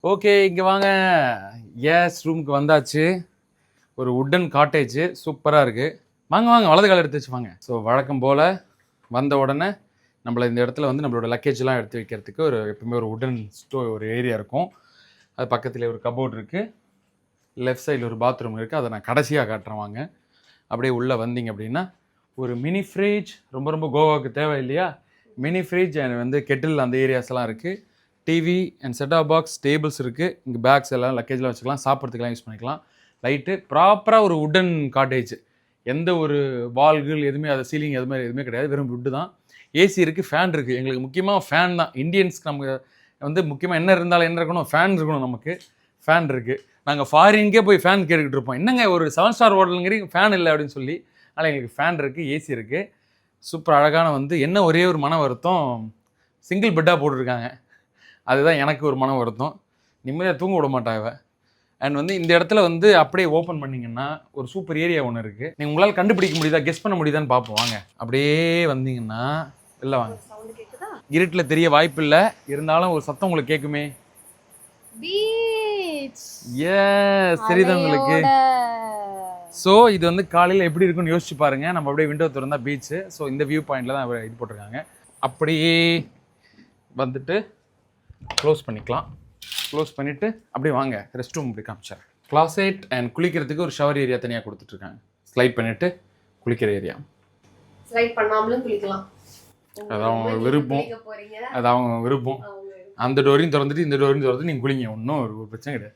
Okay, இங்கே வாங்க. S, ரூமுக்கு வந்தாச்சு. ஒரு வுட்டன் காட்டேஜ் சூப்பராக இருக்குது. வாங்க வாங்க, வலது கால் எடுத்து வச்சு வாங்க. ஸோ வழக்கம் போல் வந்த உடனே நம்மளை இந்த இடத்துல வந்து நம்மளோட லக்கேஜ்லாம் எடுத்து வைக்கிறதுக்கு எப்பவுமே ஒரு வுட்டன் ஒரு ஏரியா இருக்கும். அது பக்கத்தில் ஒரு கபோர்ட் இருக்குது. லெஃப்ட் சைடில் ஒரு பாத்ரூம் இருக்குது. அதை நான் கடைசியாக காட்டுறேன் வாங்க. அப்படியே உள்ளே வந்தீங்க அப்படின்னா ஒரு மினி ஃப்ரிட்ஜ், ரொம்ப ரொம்ப கோவாவுக்கு தேவை இல்லையா, மினி ஃப்ரிட்ஜ் அண்ட் வந்து கெட்டில் அந்த ஏரியாஸ்லாம் இருக்குது. TV and set top box, tables இருக்குது. இங்கே பேக்ஸ் எல்லாம் லக்கேஜ்லாம் வச்சுக்கலாம், சாப்பிட்றதுக்கெல்லாம் யூஸ் பண்ணிக்கலாம். லைட்டு ப்ராப்பராக ஒரு வுட்டன் காட்டேஜ். எந்த ஒரு வால்கள் எதுவுமே, அது சீலிங் எதுவுமே கிடையாது, வெறும் வுட்டு தான். ஏசி இருக்குது, ஃபேன் இருக்குது. எங்களுக்கு முக்கியமாக ஃபேன் தான். இந்தியன்ஸ்க்கு நமக்கு வந்து முக்கியமாக என்ன இருந்தாலும் என்ன இருக்கணும், ஃபேன் இருக்கணும். நமக்கு ஃபேன் இருக்குது. நாங்கள் ஃபாரின்கே போய் ஃபேன் கேட்டுக்கிட்டு இருப்போம். என்னங்க ஒரு 7 ஸ்டார் ஹோட்டலுங்கிறீங்க ஃபேன் இல்லை அப்படின்னு சொல்லி. அதனால் எங்களுக்கு ஃபேன் இருக்குது, ஏசி இருக்குது. சூப்பர் அழகான வந்து என்ன ஒரே ஒரு மன வருத்தம், சிங்கிள் பெட்டாக போட்டிருக்காங்க. அதுதான் எனக்கு ஒரு மன வருத்தம். நிம்மதியாக தூங்க விட மாட்டாங்க. அண்ட் வந்து இந்த இடத்துல வந்து அப்படியே ஓப்பன் பண்ணிங்கன்னா ஒரு சூப்பர் ஏரியா ஒன்று இருக்குது. நீங்கள் உங்களால் கண்டுபிடிக்க முடியுதா, கெஸ் பண்ண முடியுதான்னு பார்ப்போம் வாங்க. அப்படியே வந்தீங்கன்னா இல்லை வாங்க, இருட்டில் தெரிய வாய்ப்பு இல்லை, இருந்தாலும் ஒரு சத்தம் உங்களுக்கு கேட்குமே. எஸ், தெரியுதா உங்களுக்கு? ஸோ இது வந்து காலையில் எப்படி இருக்குன்னு யோசிச்சு பாருங்கள். நம்ம அப்படியே விண்டோ திறந்தா பீச்சு. ஸோ இந்த வியூ பாயிண்டில் தான் இது போட்டிருக்காங்க. அப்படியே வந்துட்டு க்ளோஸ் பண்ணிக்கலாம். க்ளோஸ் பண்ணிவிட்டு அப்படியே வாங்க, ரெஸ்ட் ரூம் அப்படி காமிச்சார். கிளாசெட் அண்ட் குளிக்கிறதுக்கு ஒரு ஷவர் ஏரியா தனியாக கொடுத்துட்ருக்காங்க. ஸ்லைட் பண்ணிவிட்டு குளிக்கிற ஏரியா. ஸ்லைட் பண்ணாமலும் குளிக்கலாம். அது அவங்க விருப்பம், அது அவங்க விருப்பம். அந்த டோரையும் திறந்துட்டு இந்த டோரையும் திறந்து நீங்கள் குளிங்க, ஒன்றும் ஒரு பிரச்சனை கிடையாது.